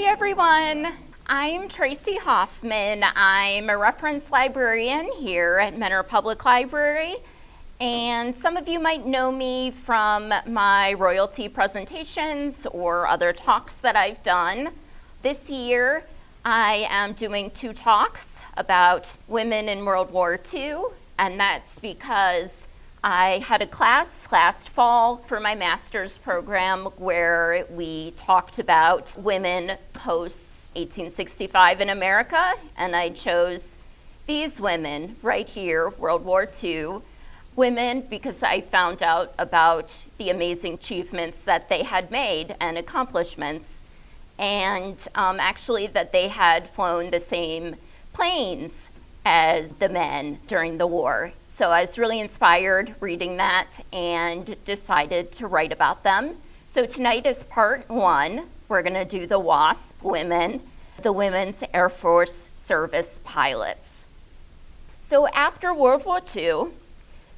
Hi everyone, I'm Traci Hoffman. I'm a reference librarian here at Mentor Public Library, and some of you might know me from my royalty presentations or other talks that I've done. This year, I am doing 2 talks about women in World War II, and that's because I had a class last fall for my master's program where we talked about women post-1865 in America, and I chose these women right here, World War II women, because I found out about the amazing achievements that they had made and accomplishments, and actually that they had flown the same planes as the men during the war. So I was really inspired reading that and decided to write about them. So tonight is part 1. We're going to do the WASP women, the Women's Air Force Service pilots. So after World War II,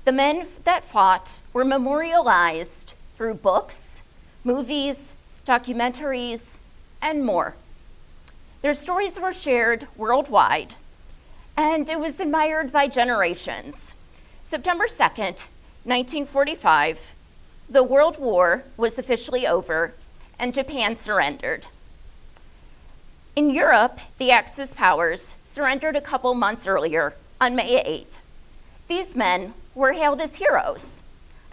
the men that fought were memorialized through books, movies, documentaries, and more. Their stories were shared worldwide, and it was admired by generations. September 2nd, 1945, the World War was officially over and Japan surrendered. In Europe, the Axis powers surrendered a couple months earlier on May 8th. These men were hailed as heroes,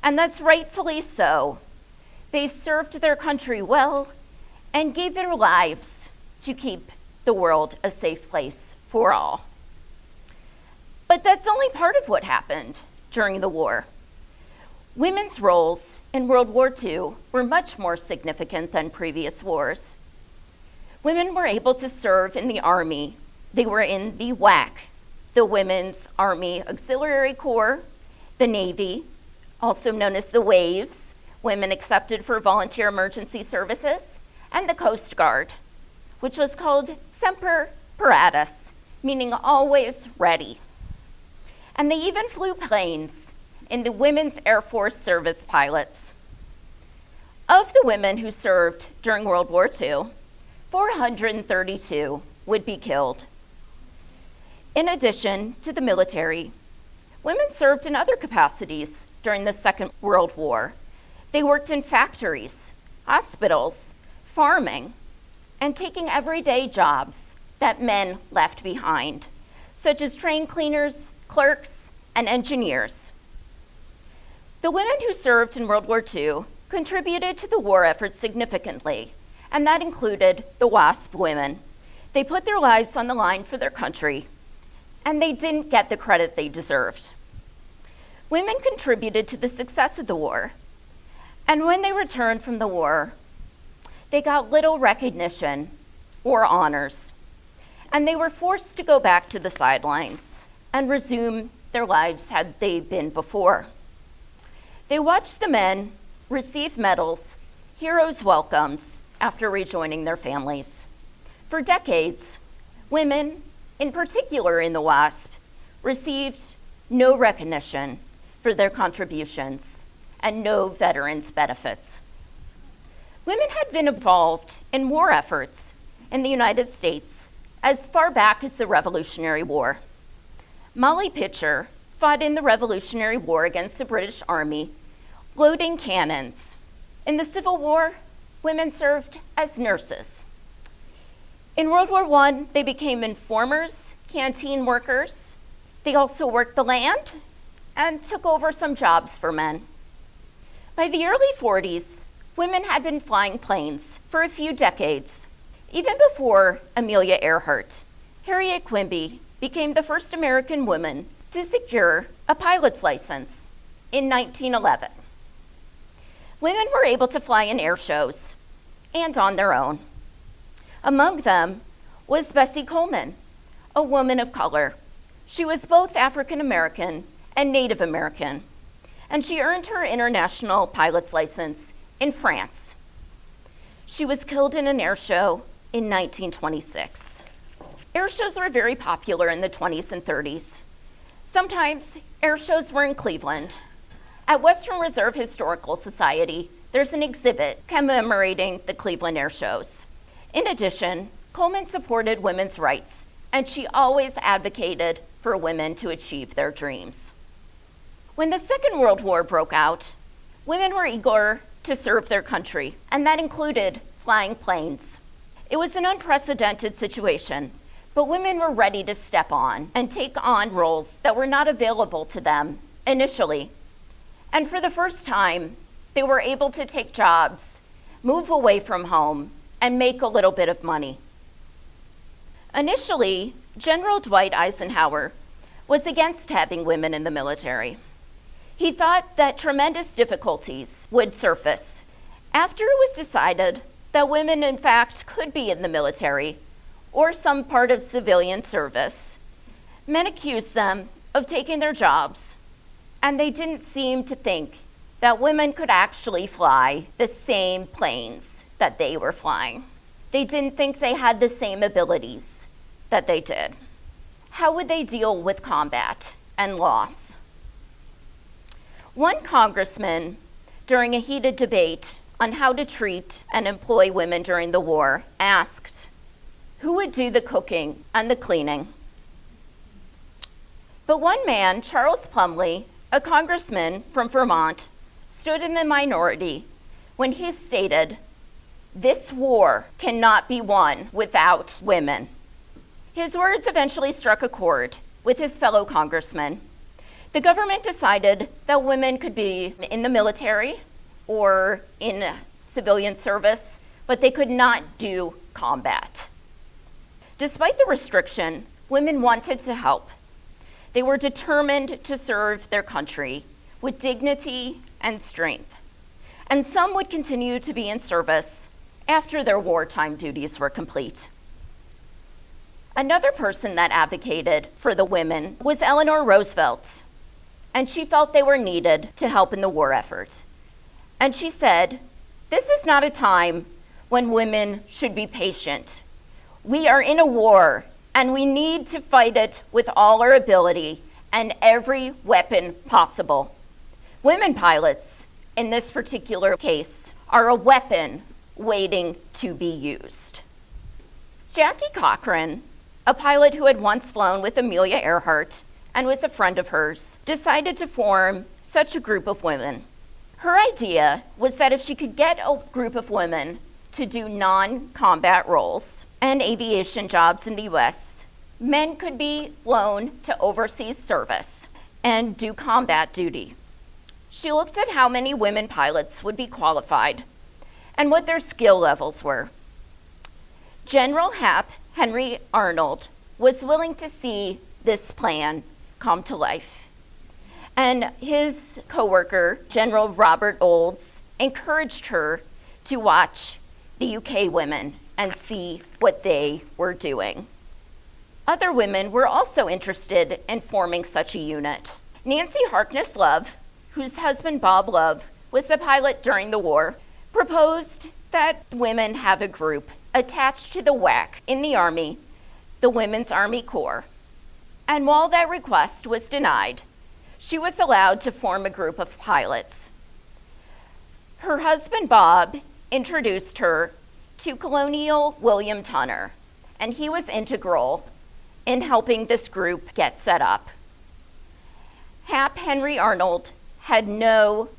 and that's rightfully so. They served their country well and gave their lives to keep the world a safe place for all. But that's only part of what happened during the war. Women's roles in World War II were much more significant than previous wars. Women were able to serve in the Army. They were in the WAC, the Women's Army Auxiliary Corps, the Navy, also known as the WAVES, Women Accepted for Volunteer Emergency Services, and the Coast Guard, which was called Semper Paratus, meaning always ready. And they even flew planes in the Women's Air Force Service pilots. Of the women who served during World War II, 432 would be killed. In addition to the military, women served in other capacities during the Second World War. They worked in factories, hospitals, farming, and taking everyday jobs that men left behind, such as train cleaners, clerks, and engineers. The women who served in World War II contributed to the war effort significantly, and that included the WASP women. They put their lives on the line for their country, and they didn't get the credit they deserved. Women contributed to the success of the war, and when they returned from the war, they got little recognition or honors, and they were forced to go back to the sidelines and resume their lives had they been before. They watched the men receive medals, heroes' welcomes after rejoining their families. For decades, women, in particular in the WASP, received no recognition for their contributions and no veterans' benefits. Women had been involved in war efforts in the United States as far back as the Revolutionary War. Molly Pitcher fought in the Revolutionary War against the British Army, loading cannons. In the Civil War, women served as nurses. In World War I, they became informers, canteen workers. They also worked the land and took over some jobs for men. By the early 40s, women had been flying planes for a few decades. Even before Amelia Earhart, Harriet Quimby became the first American woman to secure a pilot's license in 1911. Women were able to fly in air shows and on their own. Among them was Bessie Coleman, a woman of color. She was both African American and Native American, and she earned her international pilot's license in France. She was killed in an air show in 1926. Air shows were very popular in the 20s and 30s. Sometimes air shows were in Cleveland. At Western Reserve Historical Society, there's an exhibit commemorating the Cleveland air shows. In addition, Coleman supported women's rights, and she always advocated for women to achieve their dreams. When the Second World War broke out, women were eager to serve their country, and that included flying planes. It was an unprecedented situation, but women were ready to step on and take on roles that were not available to them initially. And for the first time, they were able to take jobs, move away from home, and make a little bit of money. Initially, General Dwight Eisenhower was against having women in the military. He thought that tremendous difficulties would surface after it was decided that women, in fact, could be in the military or some part of civilian service. Men accused them of taking their jobs, and they didn't seem to think that women could actually fly the same planes that they were flying. They didn't think they had the same abilities that they did. How would they deal with combat and loss? One congressman, during a heated debate on how to treat and employ women during the war, asked, who would do the cooking and the cleaning? But one man, Charles Plumlee, a congressman from Vermont, stood in the minority when he stated, "This war cannot be won without women." His words eventually struck a chord with his fellow congressmen. The government decided that women could be in the military or in civilian service, but they could not do combat. Despite the restriction, women wanted to help. They were determined to serve their country with dignity and strength. And some would continue to be in service after their wartime duties were complete. Another person that advocated for the women was Eleanor Roosevelt, and she felt they were needed to help in the war effort. And she said, "This is not a time when women should be patient. We are in a war, and we need to fight it with all our ability and every weapon possible. Women pilots, in this particular case, are a weapon waiting to be used." Jackie Cochran, a pilot who had once flown with Amelia Earhart and was a friend of hers, decided to form such a group of women. Her idea was that if she could get a group of women to do non-combat roles and aviation jobs in the US, men could be flown to overseas service and do combat duty. She looked at how many women pilots would be qualified and what their skill levels were. General Hap Henry Arnold was willing to see this plan come to life. And his coworker, General Robert Olds, encouraged her to watch the UK women and see what they were doing. Other women were also interested in forming such a unit. Nancy Harkness Love, whose husband Bob Love was a pilot during the war, proposed that women have a group attached to the WAC in the Army, the Women's Army Corps. And while that request was denied, she was allowed to form a group of pilots. Her husband Bob introduced her to Colonial William Tunner, and he was integral in helping this group get set up. Hap Henry Arnold had no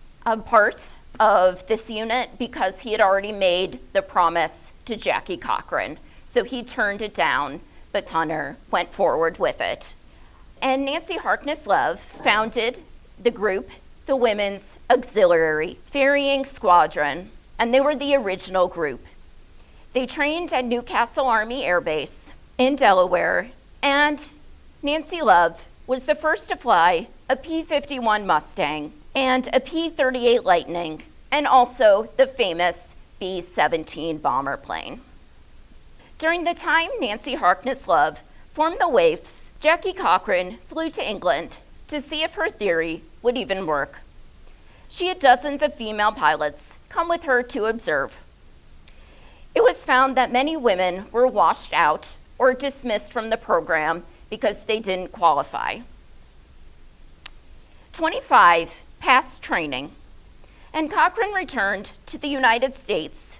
part of this unit because he had already made the promise to Jackie Cochran, so he turned it down, but Tunner went forward with it. And Nancy Harkness Love founded the group, the Women's Auxiliary Ferrying Squadron, and they were the original group. They trained at Newcastle Army Air Base in Delaware, and Nancy Love was the first to fly a P-51 Mustang and a P-38 Lightning, and also the famous B-17 bomber plane. During the time Nancy Harkness Love formed the WASP, Jackie Cochran flew to England to see if her theory would even work. She had dozens of female pilots come with her to observe. It was found that many women were washed out or dismissed from the program because they didn't qualify. 25 passed training, and Cochran returned to the United States,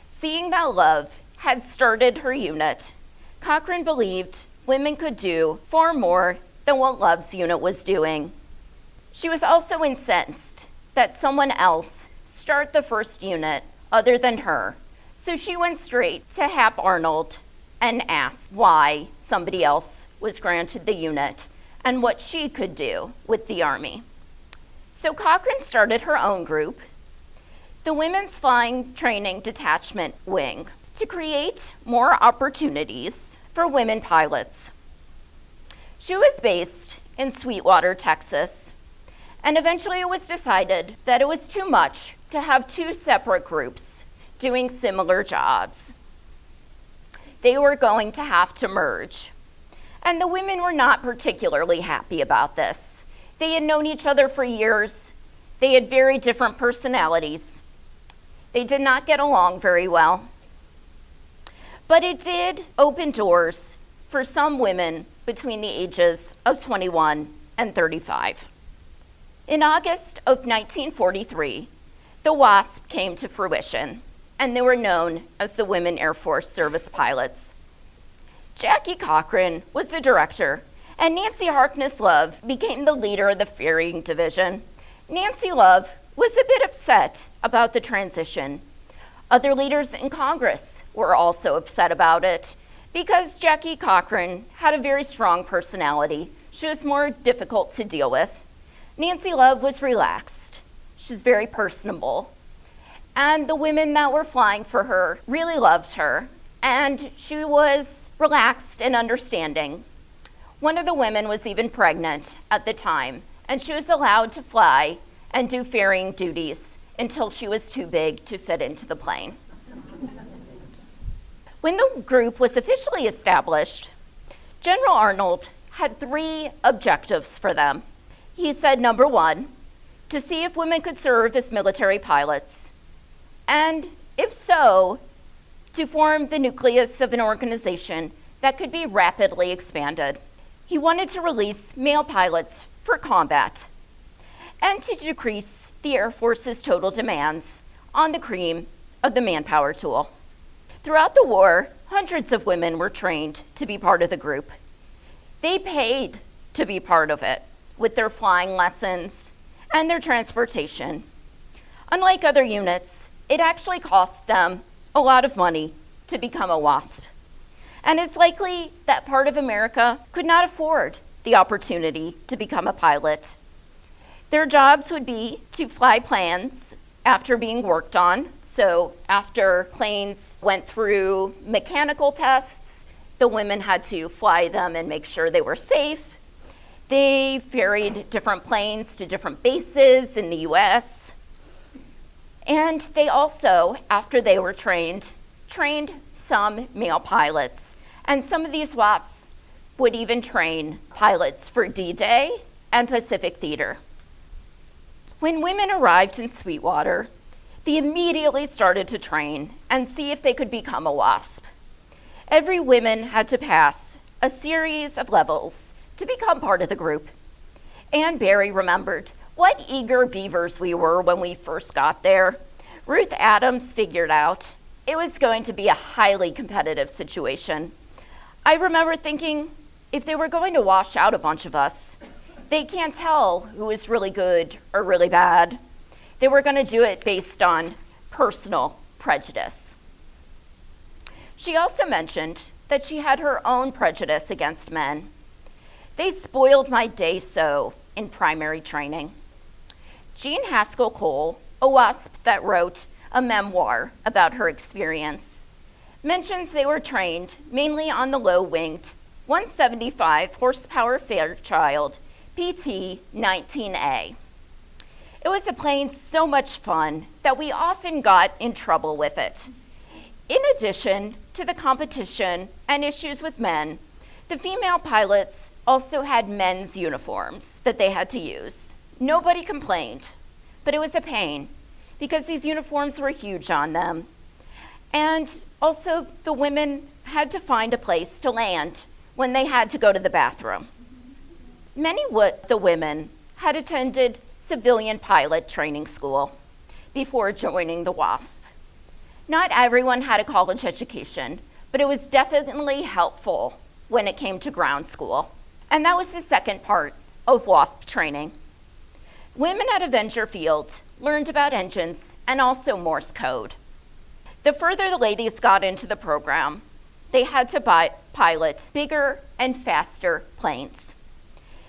seeing that Love had started her unit, Cochran believed women could do far more than what Love's unit was doing. She was also incensed that someone else started the first unit other than her, so she went straight to Hap Arnold and asked why somebody else was granted the unit and what she could do with the Army. So Cochran started her own group, the Women's Flying Training Detachment Wing, to create more opportunities for women pilots. She was based in Sweetwater, Texas, and eventually it was decided that it was too much to have two separate groups doing similar jobs. They were going to have to merge, and the women were not particularly happy about this. They had known each other for years. They had very different personalities. They did not get along very well. But it did open doors for some women between the ages of 21 and 35. In August of 1943, the WASP came to fruition, and they were known as the Women Air Force Service Pilots. Jackie Cochran was the director, and Nancy Harkness Love became the leader of the ferrying division. Nancy Love was a bit upset about the transition. Other leaders in Congress were also upset about it because Jackie Cochran had a very strong personality. She was more difficult to deal with. Nancy Love was relaxed. She was very personable. And the women that were flying for her really loved her, and she was relaxed and understanding. One of the women was even pregnant at the time, and she was allowed to fly and do ferrying duties until she was too big to fit into the plane. When the group was officially established, General Arnold had 3 objectives for them. He said, number 1, to see if women could serve as military pilots, and if so, to form the nucleus of an organization that could be rapidly expanded. He wanted to release male pilots for combat and to decrease the Air Force's total demands on the cream of the manpower tool. Throughout the war, hundreds of women were trained to be part of the group. They paid to be part of it with their flying lessons and their transportation. Unlike other units, it actually cost them a lot of money to become a WASP. And it's likely that part of America could not afford the opportunity to become a pilot. Their jobs would be to fly planes after being worked on. So after planes went through mechanical tests, the women had to fly them and make sure they were safe. They ferried different planes to different bases in the US. And they also, after they were trained some male pilots. And some of these WAPs would even train pilots for D-Day and Pacific Theater. When women arrived in Sweetwater, they immediately started to train and see if they could become a WASP. Every woman had to pass a series of levels to become part of the group. Ann Barry remembered what eager beavers we were when we first got there. Ruth Adams figured out it was going to be a highly competitive situation. I remember thinking, if they were going to wash out a bunch of us, they can't tell who was really good or really bad. They were going to do it based on personal prejudice. She also mentioned that she had her own prejudice against men. They spoiled my day so in primary training. Jean Haskell Cole, a WASP that wrote a memoir about her experience, mentions they were trained mainly on the low-winged 175 horsepower Fairchild PT-19A. It was a plane so much fun that we often got in trouble with it. In addition to the competition and issues with men, the female pilots also had men's uniforms that they had to use. Nobody complained, but it was a pain because these uniforms were huge on them. And also the women had to find a place to land when they had to go to the bathroom. Many of the women had attended civilian pilot training school before joining the WASP. Not everyone had a college education, but it was definitely helpful when it came to ground school. And that was the second part of WASP training. Women at Avenger Field learned about engines and also Morse code. The further the ladies got into the program, they had to pilot bigger and faster planes.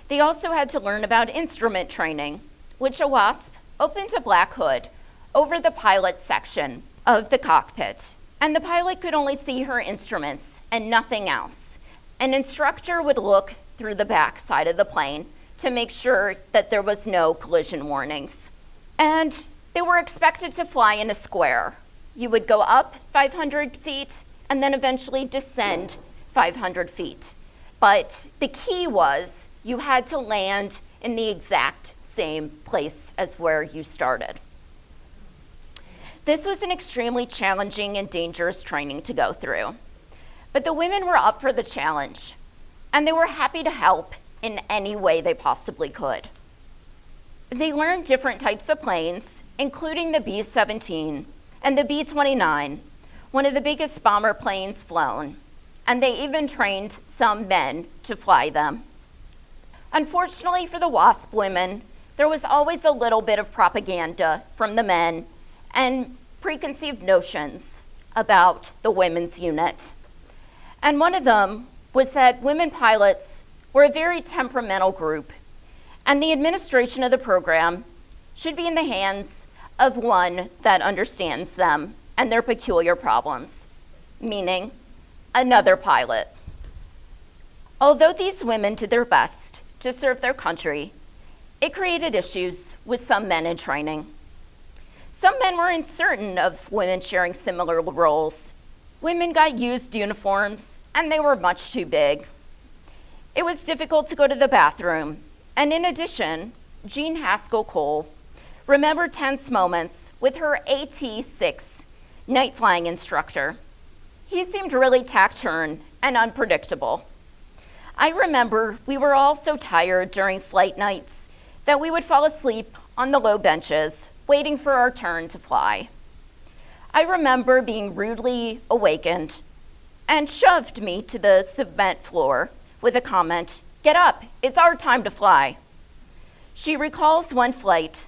They also had to learn about instrument training, which a WASP opened a black hood over the pilot section of the cockpit, and the pilot could only see her instruments and nothing else. An instructor would look through the back side of the plane to make sure that there was no collision warnings. And they were expected to fly in a square. You would go up 500 feet and then eventually descend 500 feet. But the key was you had to land in the exact same place as where you started. This was an extremely challenging and dangerous training to go through. But the women were up for the challenge, and they were happy to help in any way they possibly could. They learned different types of planes, including the B-17 and the B-29, one of the biggest bomber planes flown, and they even trained some men to fly them. Unfortunately for the WASP women, there was always a little bit of propaganda from the men and preconceived notions about the women's unit. And one of them was that women pilots were a very temperamental group, and the administration of the program should be in the hands of one that understands them and their peculiar problems, meaning another pilot. Although these women did their best to serve their country, it created issues with some men in training. Some men were uncertain of women sharing similar roles. Women got used uniforms, and they were much too big. It was difficult to go to the bathroom, and in addition, Jean Haskell Cole remembered tense moments with her AT-6 night flying instructor. He seemed really taciturn and unpredictable. I remember we were all so tired during flight nights that we would fall asleep on the low benches, waiting for our turn to fly. I remember being rudely awakened and shoved me to the cement floor with a comment, "Get up, it's our time to fly." She recalls one flight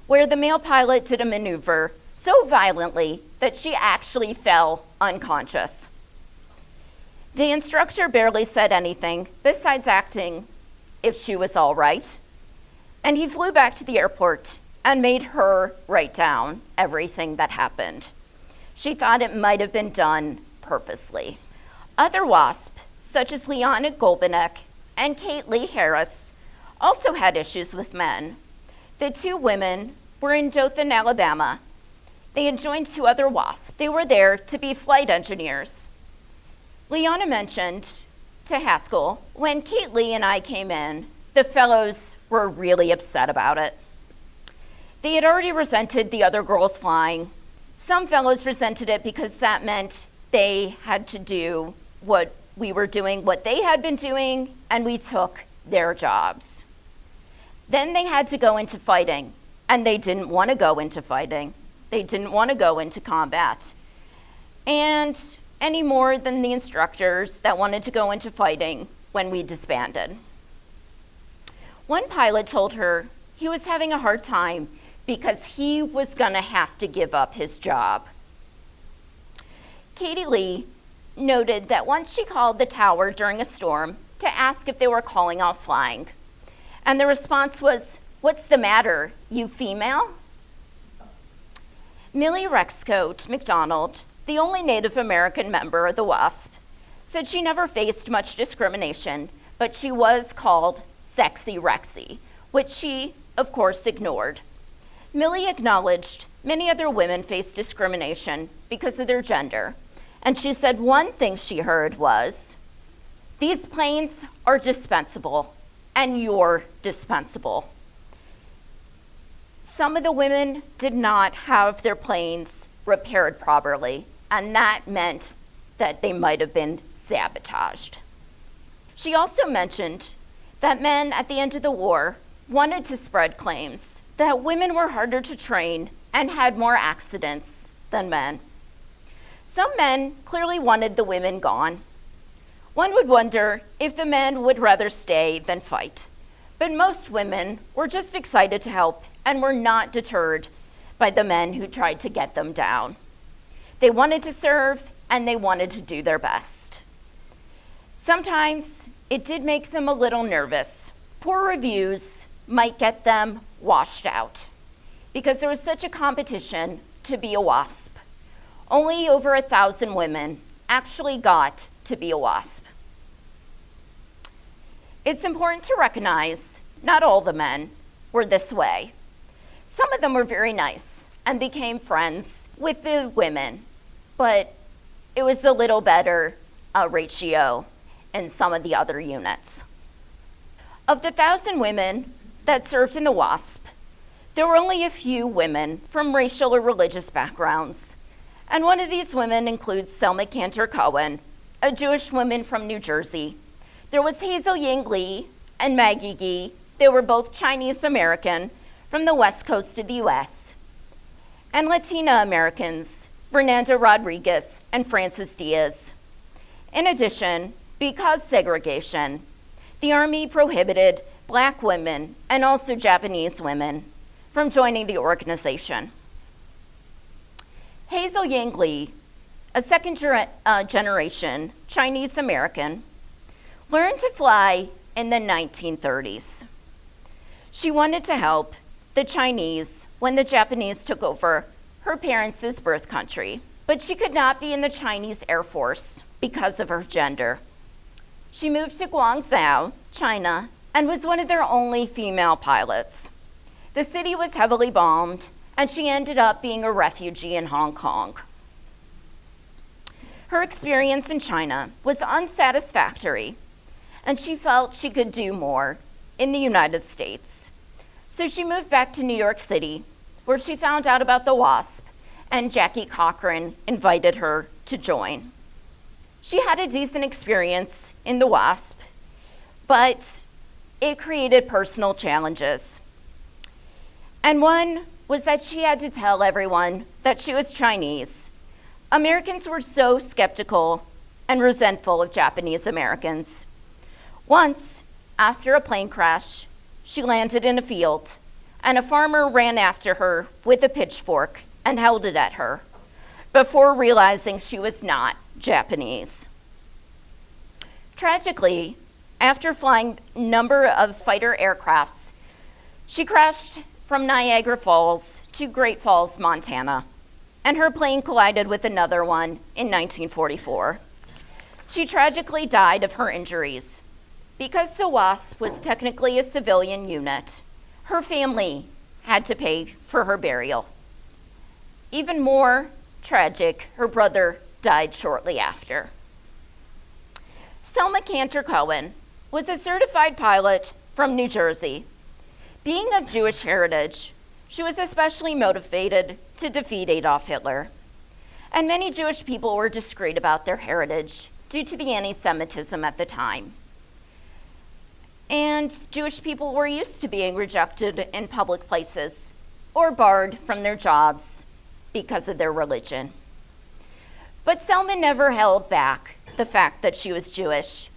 where the male pilot did a maneuver so violently that she actually fell unconscious. The instructor barely said anything besides acting if she was all right, and he flew back to the airport and made her write down everything that happened. She thought it might have been done purposely. Other WASP, such as Liana Golbenek and Kate Lee Harris, also had issues with men. The two women were in Dothan, Alabama. They had joined two other WASP. They were there to be flight engineers. Liana mentioned to Haskell, when Kate Lee and I came in, the fellows were really upset about it. They had already resented the other girls flying. Some fellows resented it because that meant they had to do what we were doing, what they had been doing, and we took their jobs. Then they had to go into fighting, and they didn't want to go into fighting. They didn't want to go into combat. And any more than the instructors that wanted to go into fighting when we disbanded. One pilot told her he was having a hard time because he was going to have to give up his job. Katie Lee noted that once she called the tower during a storm to ask if they were calling off flying, and the response was, "What's the matter, you female?" Millie Rexcoat McDonald, the only Native American member of the WASP, said she never faced much discrimination, but she was called Sexy Rexy, which she, of course, ignored. Millie acknowledged many other women faced discrimination because of their gender, and she said one thing she heard was, "These planes are dispensable, and you're dispensable." Some of the women did not have their planes repaired properly, and that meant that they might have been sabotaged. She also mentioned that men at the end of the war wanted to spread claims that women were harder to train and had more accidents than men. Some men clearly wanted the women gone. One would wonder if the men would rather stay than fight. But most women were just excited to help and were not deterred by the men who tried to get them down. They wanted to serve and they wanted to do their best. Sometimes it did make them a little nervous. Poor reviews might get them washed out because there was such a competition to be a WASP. Only over 1,000 women actually got to be a WASP. It's important to recognize not all the men were this way. Some of them were very nice and became friends with the women, but it was a little better ratio in some of the other units. Of the 1,000 women that served in the WASP, there were only a few women from racial or religious backgrounds. And one of these women includes Selma Cantor Cohen, a Jewish woman from New Jersey. There was Hazel Yang Lee and Maggie Gee. They were both Chinese American from the west coast of the US. And Latina Americans, Fernanda Rodriguez and Frances Diaz. In addition, because segregation, the Army prohibited Black women and also Japanese women from joining the organization. Hazel Yang Lee, a second generation Chinese American, learned to fly in the 1930s. She wanted to help the Chinese when the Japanese took over her parents' birth country, but she could not be in the Chinese Air Force because of her gender. She moved to Guangzhou, China, and was one of their only female pilots. The city was heavily bombed, and she ended up being a refugee in Hong Kong. Her experience in China was unsatisfactory, and she felt she could do more in the United States. So she moved back to New York City, where she found out about the WASP, and Jackie Cochran invited her to join. She had a decent experience in the WASP, but it created personal challenges. And one was that she had to tell everyone that she was Chinese. Americans were so skeptical and resentful of Japanese Americans. Once, after a plane crash, she landed in a field, and a farmer ran after her with a pitchfork and held it at her before realizing she was not Japanese. Tragically, after flying a number of fighter aircrafts, she crashed from Niagara Falls to Great Falls, Montana, and her plane collided with another one in 1944. She tragically died of her injuries. Because the WASP was technically a civilian unit, her family had to pay for her burial. Even more tragic, her brother died shortly after. Selma Cantor Cohen was a certified pilot from New Jersey. Being of Jewish heritage, she was especially motivated to defeat Adolf Hitler. And many Jewish people were discreet about their heritage due to the anti-Semitism at the time. And Jewish people were used to being rejected in public places or barred from their jobs because of their religion. But Selma never held back the fact that she was Jewish.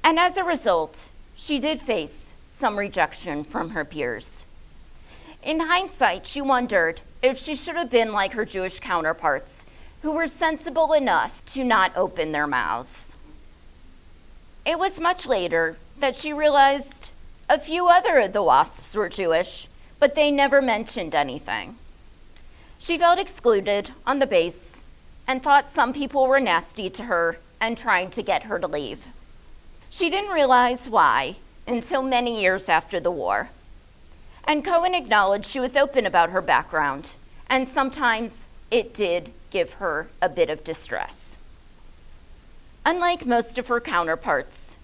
And as a result, she did face some rejection from her peers. In hindsight, she wondered if she should have been like her Jewish counterparts, who were sensible enough to not open their mouths. It was much later that she realized a few other of the WASPs were Jewish, but they never mentioned anything. She felt excluded on the base and thought some people were nasty to her and trying to get her to leave. She didn't realize why until many years after the war. And Cohen acknowledged she was open about her background, and sometimes it did give her a bit of distress. Unlike most of her counterparts,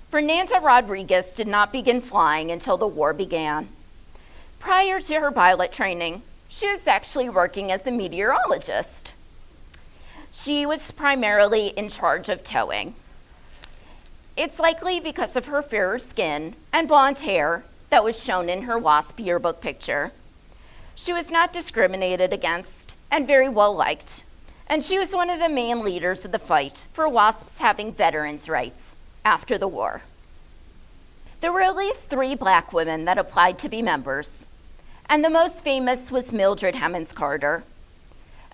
Fernanda Rodriguez did not begin flying until the war began. Prior to her pilot training, she was actually working as a meteorologist. She was primarily in charge of towing. It's likely because of her fairer skin and blonde hair that was shown in her WASP yearbook picture. She was not discriminated against and very well liked, And she was one of the main leaders of the fight for WASPs having veterans' rights after the war. There were at least 3 Black women that applied to be members, and the most famous was Mildred Hemmons Carter.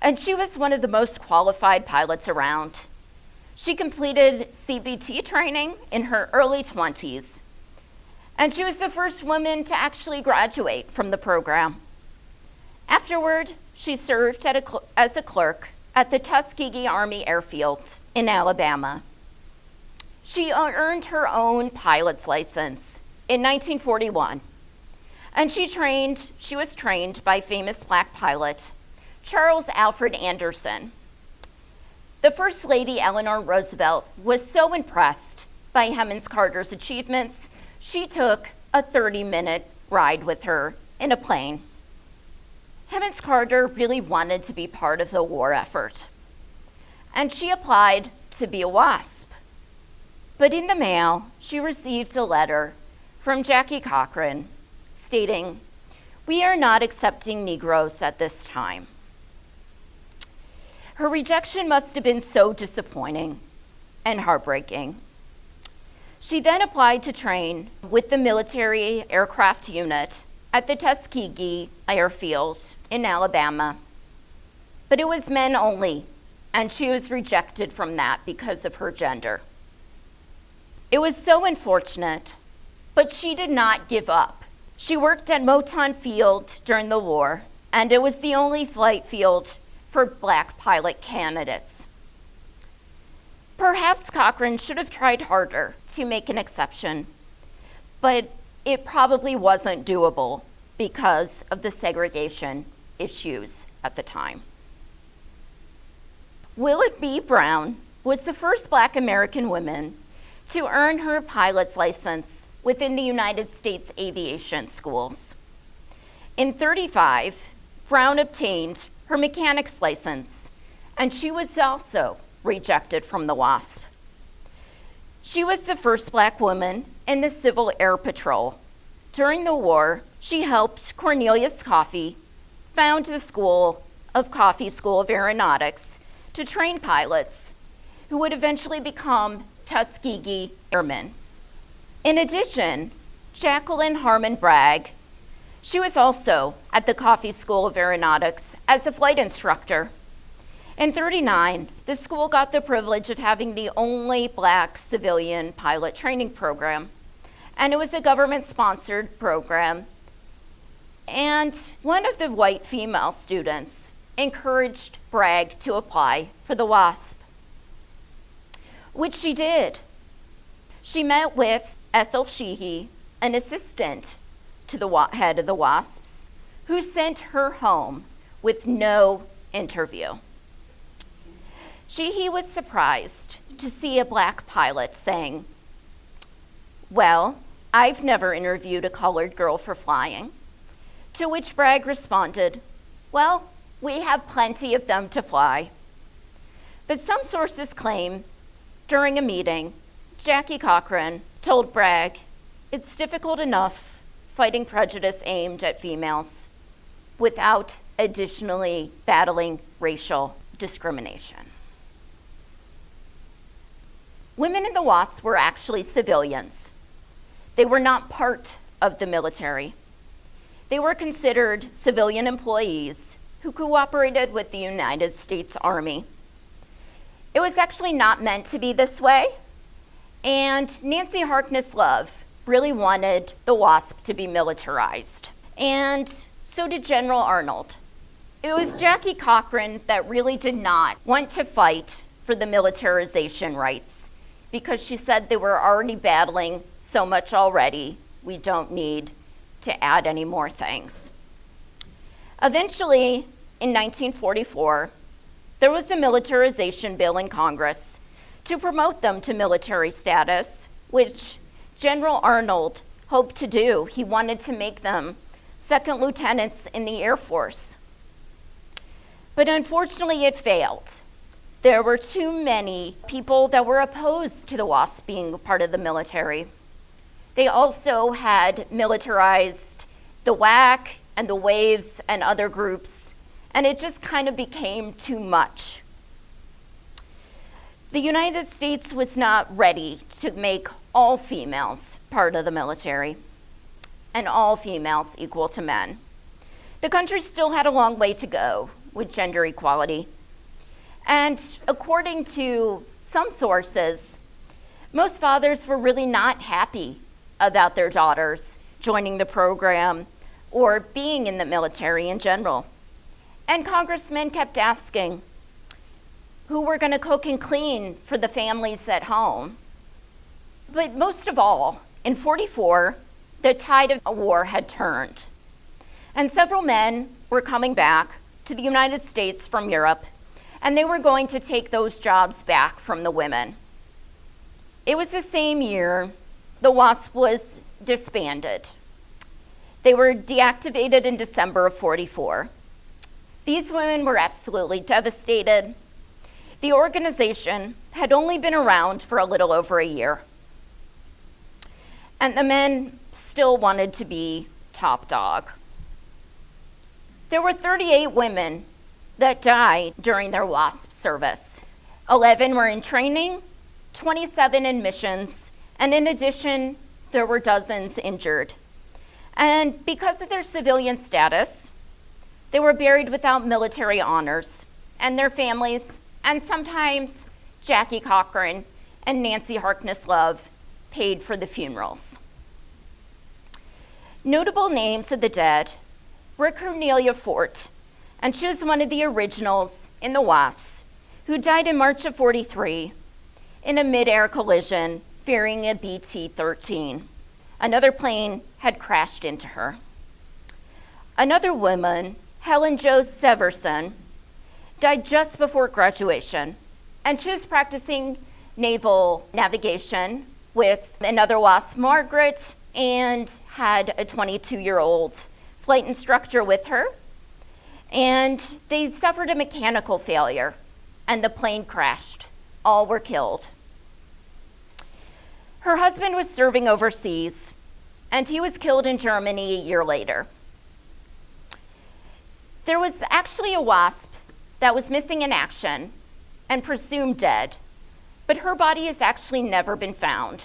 And she was one of the most qualified pilots around. She completed CBT training in her early 20s, and she was the first woman to actually graduate from the program. Afterward, she served as a clerk at the Tuskegee Army Airfield in Alabama. She earned her own pilot's license in 1941, and she was trained by famous Black pilot Charles Alfred Anderson. The First Lady Eleanor Roosevelt was so impressed by Hemmons Carter's achievements, she took a 30-minute ride with her in a plane. Hemmons Carter really wanted to be part of the war effort, and she applied to be a WASP. But in the mail, she received a letter from Jackie Cochran stating, "We are not accepting Negroes at this time." Her rejection must have been so disappointing and heartbreaking. She then applied to train with the military aircraft unit at the Tuskegee Airfield in Alabama. But it was men only, and she was rejected from that because of her gender. It was so unfortunate, but she did not give up. She worked at Moton Field during the war, and it was the only flight field for Black pilot candidates. Perhaps Cochran should have tried harder to make an exception, but it probably wasn't doable because of the segregation issues at the time. Willett B. Brown was the first Black American woman to earn her pilot's license within the United States aviation schools. In 1935, Brown obtained her mechanic's license, and she was also rejected from the WASP. She was the first Black woman in the Civil Air Patrol. During the war, she helped Cornelius Coffey found the Coffey School of Aeronautics to train pilots who would eventually become Tuskegee Airmen. In addition, Jacqueline Harmon Bragg, she was also at the Coffey School of Aeronautics as a flight instructor. In 1939, the school got the privilege of having the only Black civilian pilot training program, and it was a government-sponsored program. And one of the white female students encouraged Bragg to apply for the WASP, which she did. She met with Ethel Sheehy, an assistant to the head of the WASPs, who sent her home with no interview. Sheehy was surprised to see a Black pilot saying, "Well, I've never interviewed a colored girl for flying." To which Bragg responded, "Well, we have plenty of them to fly." But some sources claim during a meeting, Jackie Cochran told Bragg, "It's difficult enough fighting prejudice aimed at females without additionally battling racial discrimination." Women in the WASP were actually civilians. They were not part of the military. They were considered civilian employees who cooperated with the United States Army. It was actually not meant to be this way, and Nancy Harkness Love really wanted the WASP to be militarized, and so did General Arnold. It was Jackie Cochran that really did not want to fight for the militarization rights because she said they were already battling so much already, we don't need to add any more things. Eventually, in 1944, there was a militarization bill in Congress to promote them to military status, which General Arnold hoped to do. He wanted to make them second lieutenants in the Air Force. But unfortunately, it failed. There were too many people that were opposed to the WASP being part of the military. They also had militarized the WAC and the WAVES and other groups, and it just kind of became too much The United States was not ready to make all females part of the military and all females equal to men. The country still had a long way to go with gender equality. And according to some sources, most fathers were really not happy about their daughters joining the program or being in the military in general. And congressmen kept asking who were going to cook and clean for the families at home. But most of all, in 44, the tide of war had turned. And several men were coming back to the United States from Europe, and they were going to take those jobs back from the women. It was the same year the WASP was disbanded. They were deactivated in December of 44. These women were absolutely devastated. The organization had only been around for a little over a year. And the men still wanted to be top dog. There were 38 women that died during their WASP service. 11 were in training, 27 in missions, and in addition, there were dozens injured. And because of their civilian status, they were buried without military honors, and their families, and sometimes Jackie Cochran and Nancy Harkness Love, paid for the funerals. Notable names of the dead were Cornelia Fort, and she was one of the originals in the WASP, who died in March of 43 in a mid-air collision fearing a BT-13. Another plane had crashed into her. Another woman, Helen Jo Severson, died just before graduation, and she was practicing naval navigation with another WASP, Margaret, and had a 22-year-old flight instructor with her. And they suffered a mechanical failure, and the plane crashed. All were killed. Her husband was serving overseas, and he was killed in Germany a year later. There was actually a WASP that was missing in action and presumed dead, but her body has actually never been found.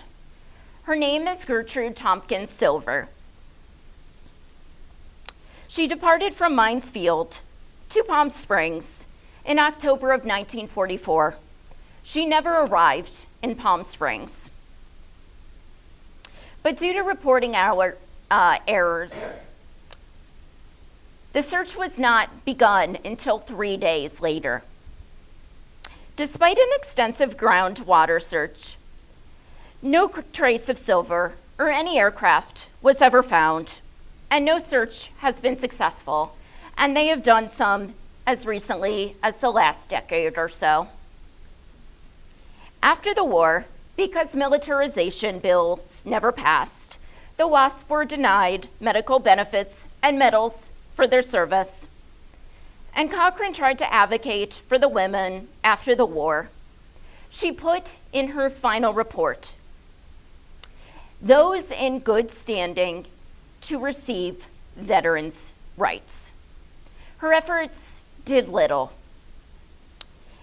Her name is Gertrude Tompkins Silver. She departed from Mines Field to Palm Springs in October of 1944. She never arrived in Palm Springs. But due to reporting errors, the search was not begun until 3 days later. Despite an extensive groundwater search, no trace of Silver or any aircraft was ever found, and no search has been successful, and they have done some as recently as the last decade or so. After the war, because militarization bills never passed, the WASP were denied medical benefits and medals for their service. And Cochran tried to advocate for the women after the war. She put in her final report, those in good standing to receive veterans' rights. Her efforts did little.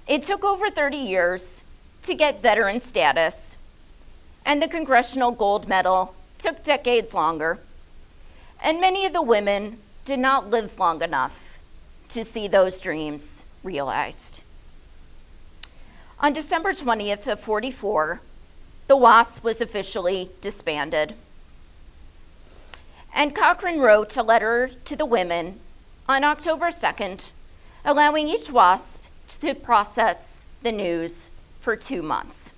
It took over 30 years to get veteran status, and the Congressional Gold Medal took decades longer, and many of the women did not live long enough to see those dreams realized. On December 20th of 44, the WASP was officially disbanded. And Cochran wrote a letter to the women on October 2nd, allowing each WASP to process the news for 2 months.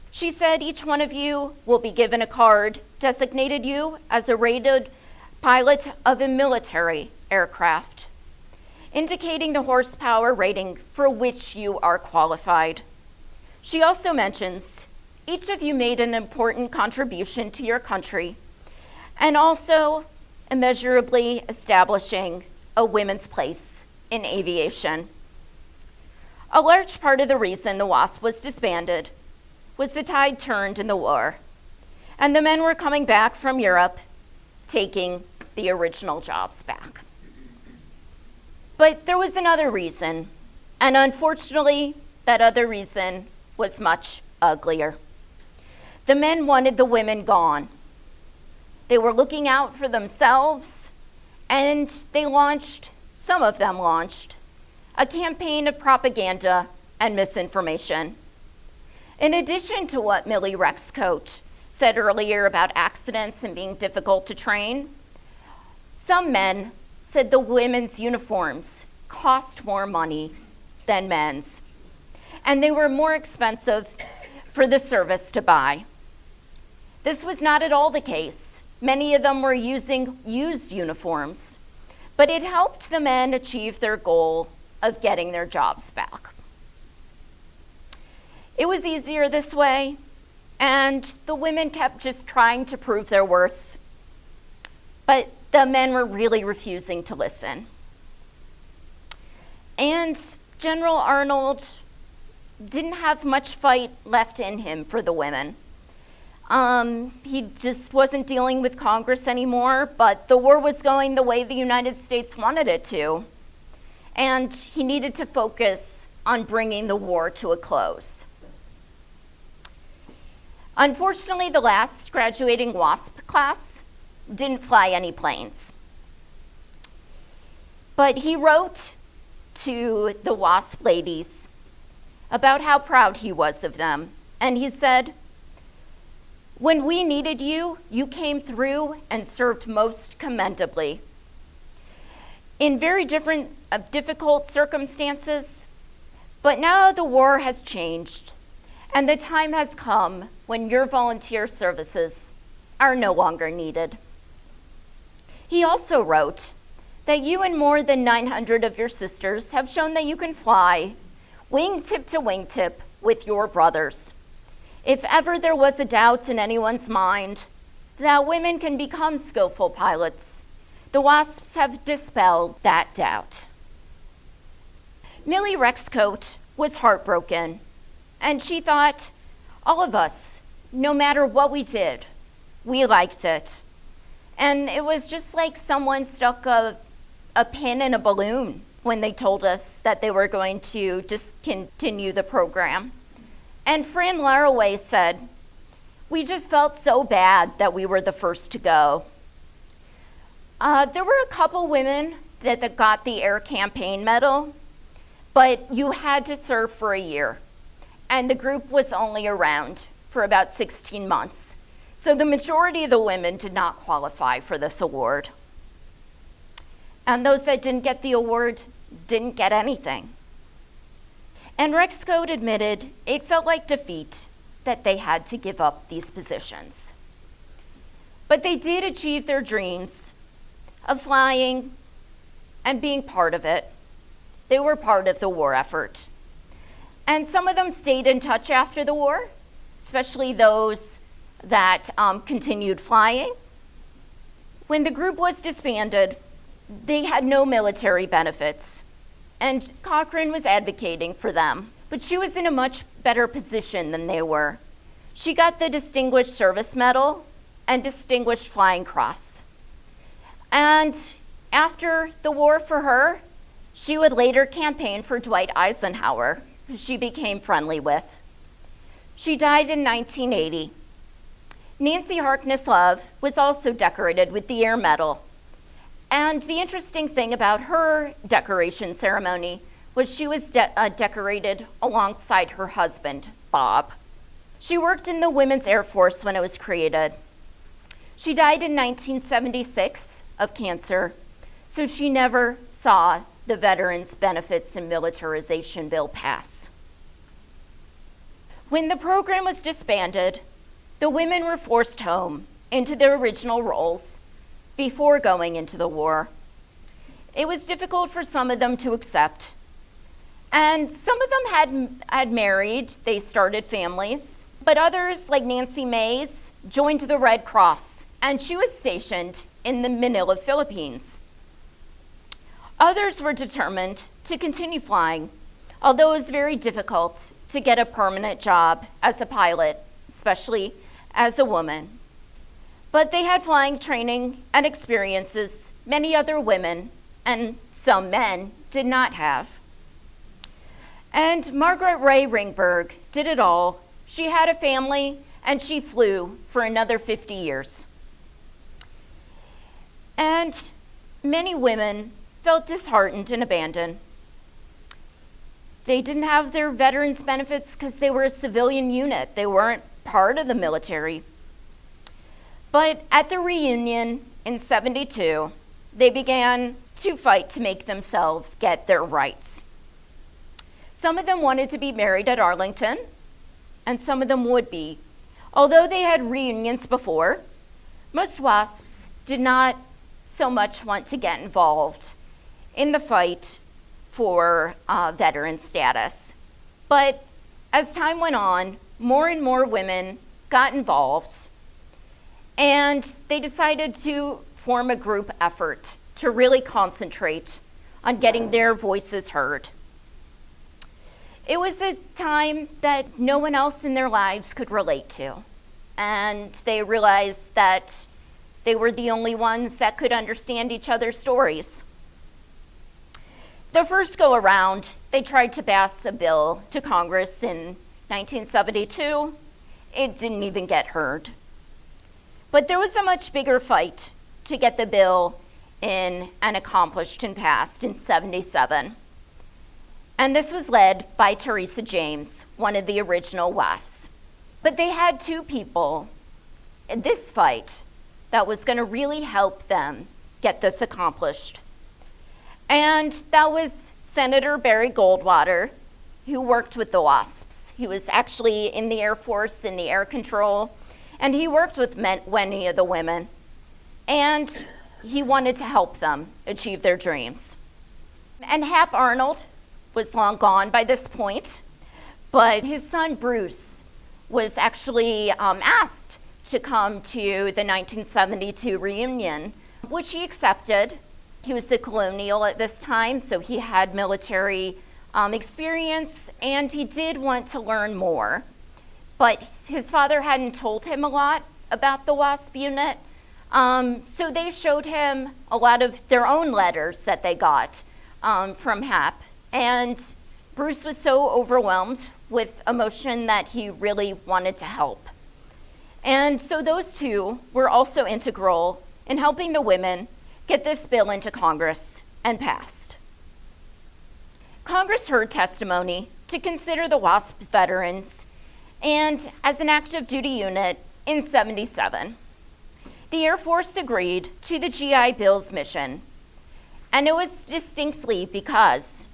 She said, each one of you will be given a card designated you as a rated pilot of a military aircraft, indicating the horsepower rating for which you are qualified. She also mentions, each of you made an important contribution to your country, and also immeasurably establishing a women's place in aviation. A large part of the reason the WASP was disbanded was the tide turned in the war, and the men were coming back from Europe, taking the original jobs back. But there was another reason, and unfortunately, that other reason was much uglier. The men wanted the women gone. They were looking out for themselves, and some of them launched, a campaign of propaganda and misinformation. In addition to what Millie Rexcoat said earlier about accidents and being difficult to train, some men said the women's uniforms cost more money than men's, and they were more expensive for the service to buy. This was not at all the case. Many of them were using used uniforms, but it helped the men achieve their goal of getting their jobs back. It was easier this way, and the women kept just trying to prove their worth, but the men were really refusing to listen. And General Arnold didn't have much fight left in him for the women. He just wasn't dealing with Congress anymore, but the war was going the way the United States wanted it to, and he needed to focus on bringing the war to a close. Unfortunately, the last graduating WASP class didn't fly any planes. But he wrote to the WASP ladies about how proud he was of them. And he said, "When we needed you, you came through and served most commendably. In very difficult circumstances, but now the war has changed, and the time has come when your volunteer services are no longer needed." He also wrote that you and more than 900 of your sisters have shown that you can fly wingtip to wingtip with your brothers. If ever there was a doubt in anyone's mind that women can become skillful pilots, the WASPs have dispelled that doubt. Millie Rexcoat was heartbroken, and she thought, all of us, no matter what we did, we liked it. And it was just like someone stuck a pin in a balloon when they told us that they were going to discontinue the program. And Fran Laraway said, "We just felt so bad that we were the first to go." There were a couple women that got the Air Campaign Medal, but you had to serve for a year. And the group was only around for about 16 months. So the majority of the women did not qualify for this award. And those that didn't get the award didn't get anything. And Rexcoat admitted it felt like defeat that they had to give up these positions. But they did achieve their dreams of flying and being part of it. They were part of the war effort. And some of them stayed in touch after the war, especially those that continued flying. When the group was disbanded, they had no military benefits, and Cochrane was advocating for them. But she was in a much better position than they were. She got the Distinguished Service Medal and Distinguished Flying Cross. And after the war for her, she would later campaign for Dwight Eisenhower, who she became friendly with. She died in 1980. Nancy Harkness Love was also decorated with the Air Medal. And the interesting thing about her decoration ceremony was she was decorated alongside her husband, Bob. She worked in the Women's Air Force when it was created. She died in 1976 of cancer, so she never saw the Veterans Benefits and Militarization Bill pass. When the program was disbanded, the women were forced home into their original roles before going into the war. It was difficult for some of them to accept. And some of them had married, they started families, but others, like Nancy Mays, joined the Red Cross, and she was stationed in the Manila, Philippines. Others were determined to continue flying, although it was very difficult to get a permanent job as a pilot, especially as a woman. But they had flying training and experiences many other women and some men did not have. And Margaret Ray Ringberg did it all. She had a family, and she flew for another 50 years. And many women felt disheartened and abandoned. They didn't have their veterans benefits because they were a civilian unit. They weren't part of the military. But at the reunion in '72, they began to fight to make themselves get their rights. Some of them wanted to be married at Arlington, and some of them would be. Although they had reunions before, most WASPs did not so much want to get involved in the fight for veteran status. But as time went on, more and more women got involved, and they decided to form a group effort to really concentrate on getting their voices heard. It was a time that no one else in their lives could relate to, and they realized that they were the only ones that could understand each other's stories. The first go around, they tried to pass a bill to Congress in 1972. It didn't even get heard. But there was a much bigger fight to get the bill in and accomplished and passed in '77. And this was led by Teresa James, one of the original WASPs. But they had two people in this fight that was going to really help them get this accomplished. And that was Senator Barry Goldwater, who worked with the WASPs. He was actually in the Air Force in the air control, and he worked with many of the women. And he wanted to help them achieve their dreams. And Hap Arnold was long gone by this point, but his son Bruce was actually asked to come to the 1972 reunion, which he accepted. He was a colonial at this time, so he had military experience, and he did want to learn more. But his father hadn't told him a lot about the WASP unit, so they showed him a lot of their own letters that they got from Hap. And Bruce was so overwhelmed with emotion that he really wanted to help. And so those two were also integral in helping the women get this bill into Congress and passed. Congress heard testimony to consider the WASP veterans and as an active duty unit in '77. The Air Force agreed to the GI Bill's mission, and it was distinctly because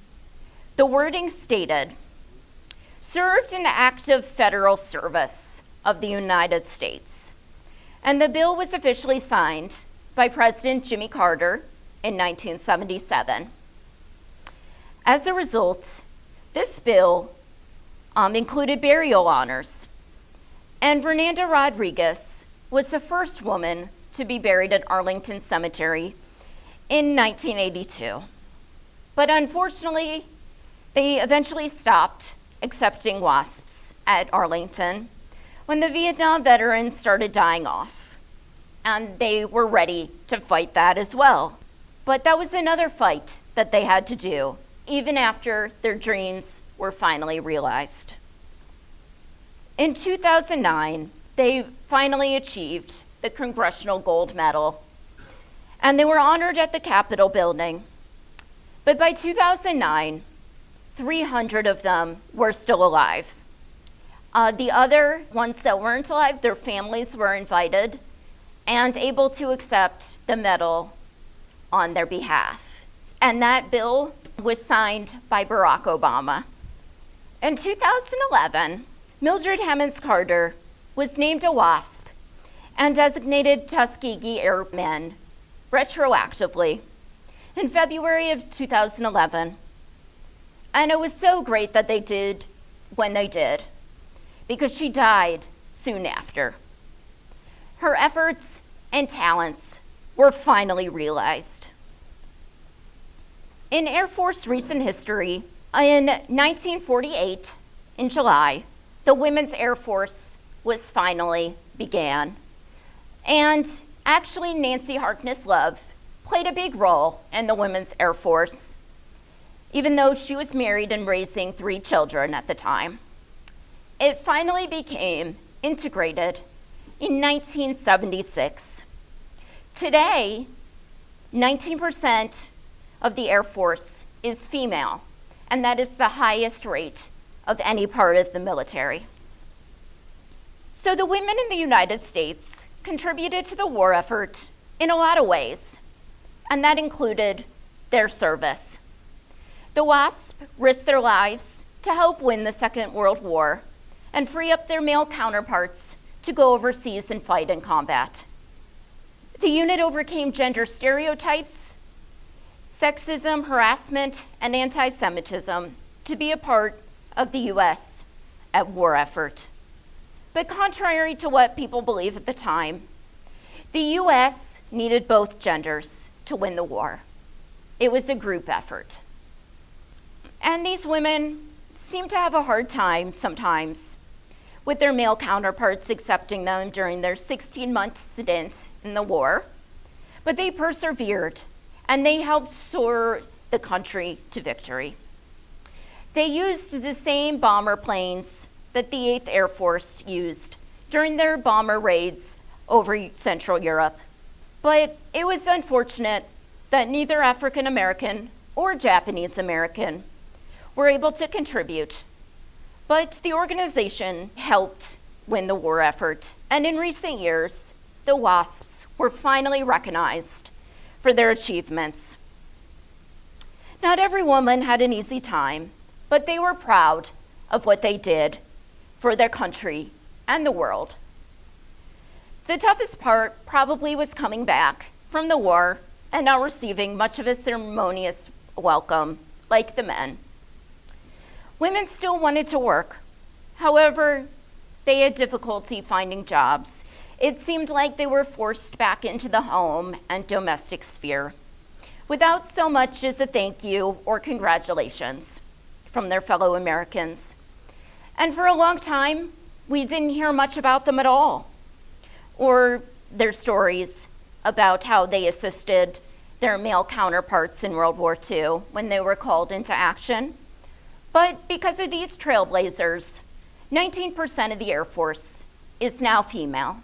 the wording stated, served in active federal service of the United States. And the bill was officially signed by President Jimmy Carter in 1977. As a result, this bill included burial honors, and Fernanda Rodriguez was the first woman to be buried at Arlington Cemetery in 1982. But unfortunately, they eventually stopped accepting WASPs at Arlington when the Vietnam veterans started dying off, and they were ready to fight that as well. But that was another fight that they had to do, even after their dreams were finally realized. In 2009, they finally achieved the Congressional Gold Medal, and they were honored at the Capitol building. But by 2009, 300 of them were still alive. The other ones that weren't alive, their families were invited and able to accept the medal on their behalf. And that bill was signed by Barack Obama. In 2011, Mildred Hemmons Carter was named a WASP and designated Tuskegee Airmen retroactively in February of 2011. And it was so great that they did when they did, because she died soon after. Her efforts and talents were finally realized. In Air Force recent history, in 1948, in July, the Women's Air Force was finally began. And actually, Nancy Harkness Love played a big role in the Women's Air Force. even though she was married and raising 3 children at the time. It finally became integrated in 1976. Today, 19% of the Air Force is female, and that is the highest rate of any part of the military. So the women in the United States contributed to the war effort in a lot of ways, and that included their service. The WASP risked their lives to help win the Second World War and free up their male counterparts to go overseas and fight in combat. The unit overcame gender stereotypes, sexism, harassment, and anti-Semitism to be a part of the US at war effort. But contrary to what people believed at the time, the US needed both genders to win the war. It was a group effort. And these women seem to have a hard time sometimes with their male counterparts accepting them during their 16-month stint in the war, but they persevered and they helped soar the country to victory. They used the same bomber planes that the 8th Air Force used during their bomber raids over Central Europe. But it was unfortunate that neither African American or Japanese American were able to contribute. But the organization helped win the war effort, and in recent years, the WASPs were finally recognized for their achievements. Not every woman had an easy time, but they were proud of what they did for their country and the world. The toughest part probably was coming back from the war and not receiving much of a ceremonious welcome like the men. Women still wanted to work. However, they had difficulty finding jobs. It seemed like they were forced back into the home and domestic sphere without so much as a thank you or congratulations from their fellow Americans. And for a long time, we didn't hear much about them at all, or their stories about how they assisted their male counterparts in World War II when they were called into action. But because of these trailblazers, 19% of the Air Force is now female.